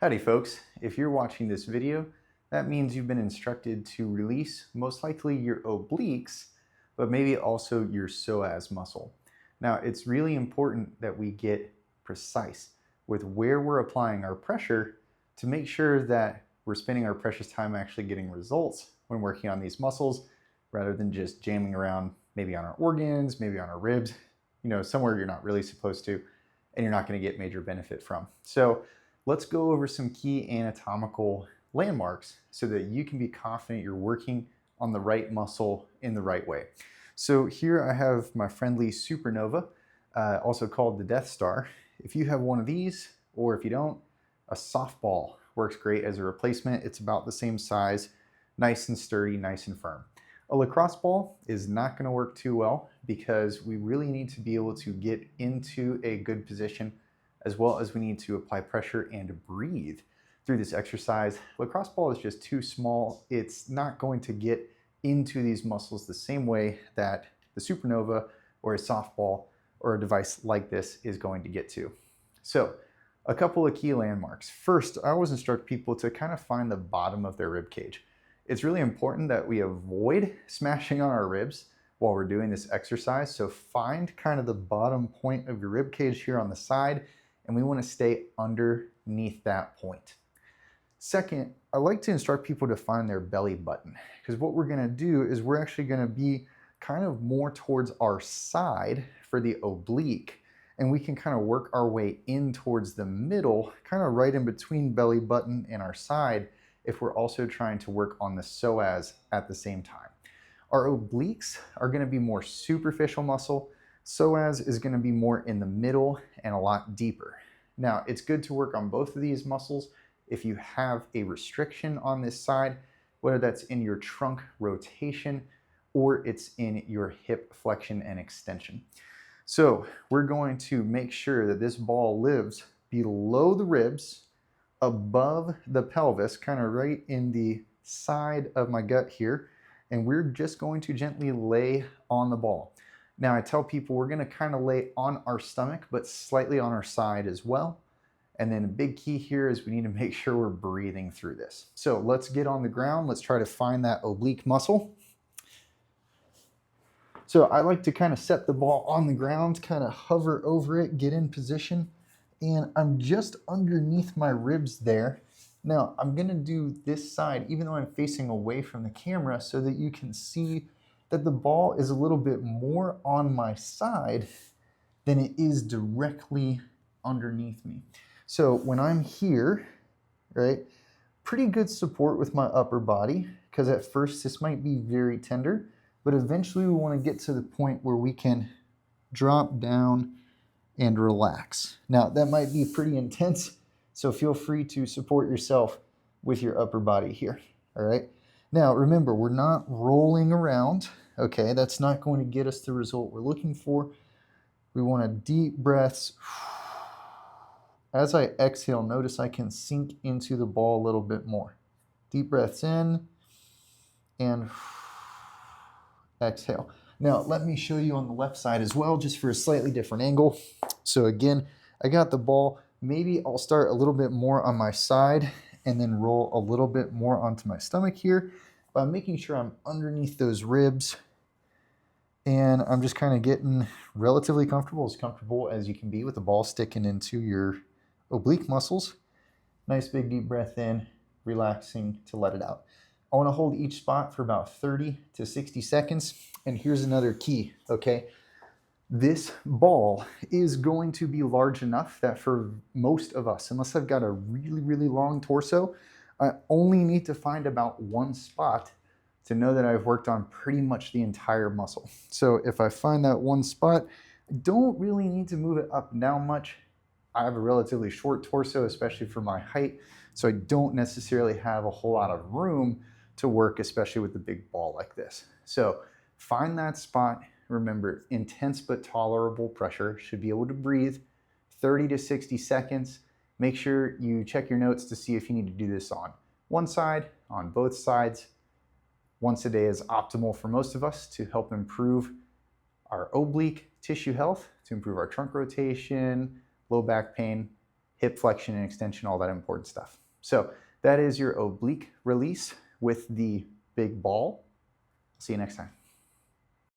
Howdy folks, if you're watching this video, that means you've been instructed to release most likely your obliques, but maybe also your psoas muscle. Now it's really important that we get precise with where we're applying our pressure to make sure that we're spending our precious time actually getting results when working on these muscles rather than just jamming around maybe on our organs, maybe on our ribs, somewhere you're not really supposed to and you're not going to get major benefit from. So let's go over some key anatomical landmarks so that you can be confident you're working on the right muscle in the right way. So here I have my friendly supernova, also called the Death Star. If you have one of these, or if you don't, a softball works great as a replacement. It's about the same size, nice and sturdy, nice and firm. A lacrosse ball is not going to work too well because we really need to be able to get into a good position, as well as we need to apply pressure and breathe through this exercise. Lacrosse ball is just too small. It's not going to get into these muscles the same way that the supernova or a softball or a device like this is going to get to. So a couple of key landmarks. First, I always instruct people to kind of find the bottom of their rib cage. It's really important that we avoid smashing on our ribs while we're doing this exercise. So find kind of the bottom point of your rib cage here on the side, and we want to stay underneath that point. Second, I like to instruct people to find their belly button, because what we're going to do is we're actually going to be kind of more towards our side for the oblique, and we can kind of work our way in towards the middle, kind of right in between belly button and our side, if we're also trying to work on the psoas at the same time. Our obliques are going to be more superficial muscle. Psoas is going to be more in the middle and a lot deeper. Now, it's good to work on both of these muscles if you have a restriction on this side, whether that's in your trunk rotation or it's in your hip flexion and extension. So we're going to make sure that this ball lives below the ribs, above the pelvis, kind of right in the side of my gut here, and we're just going to gently lay on the ball. Now I tell people we're going to kind of lay on our stomach, but slightly on our side as well. And then a big key here is we need to make sure we're breathing through this. So let's get on the ground. Let's try to find that oblique muscle. So I like to kind of set the ball on the ground, kind of hover over it, get in position, and I'm just underneath my ribs there. Now I'm going to do this side, even though I'm facing away from the camera, so that you can see that the ball is a little bit more on my side than it is directly underneath me. So when I'm here, right, pretty good support with my upper body, because at first this might be very tender, but eventually we want to get to the point where we can drop down and relax. Now that might be pretty intense, so feel free to support yourself with your upper body here, all right? Now remember, we're not rolling around, okay? That's not going to get us the result we're looking for. We want a deep breaths. As I exhale, notice I can sink into the ball a little bit more. Deep breaths in and exhale. Now let me show you on the left side as well, just for a slightly different angle. So again, I got the ball. Maybe I'll start a little bit more on my side and then roll a little bit more onto my stomach here by making sure I'm underneath those ribs. And I'm just kind of getting relatively comfortable as you can be with the ball sticking into your oblique muscles. Nice big deep breath in, relaxing to let it out. I want to hold each spot for about 30 to 60 seconds. And here's another key, okay? This ball is going to be large enough that for most of us, unless I've got a really, really long torso, I only need to find about one spot to know that I've worked on pretty much the entire muscle. So if I find that one spot, I don't really need to move it up and down much. I have a relatively short torso, especially for my height, so I don't necessarily have a whole lot of room to work, especially with the big ball like this. So find that spot. Remember, intense but tolerable pressure. Should be able to breathe 30 to 60 seconds. Make sure you check your notes to see if you need to do this on one side, on both sides. Once a day is optimal for most of us to help improve our oblique tissue health, to improve our trunk rotation, low back pain, hip flexion and extension, all that important stuff. So that is your oblique release with the big ball. See you next time.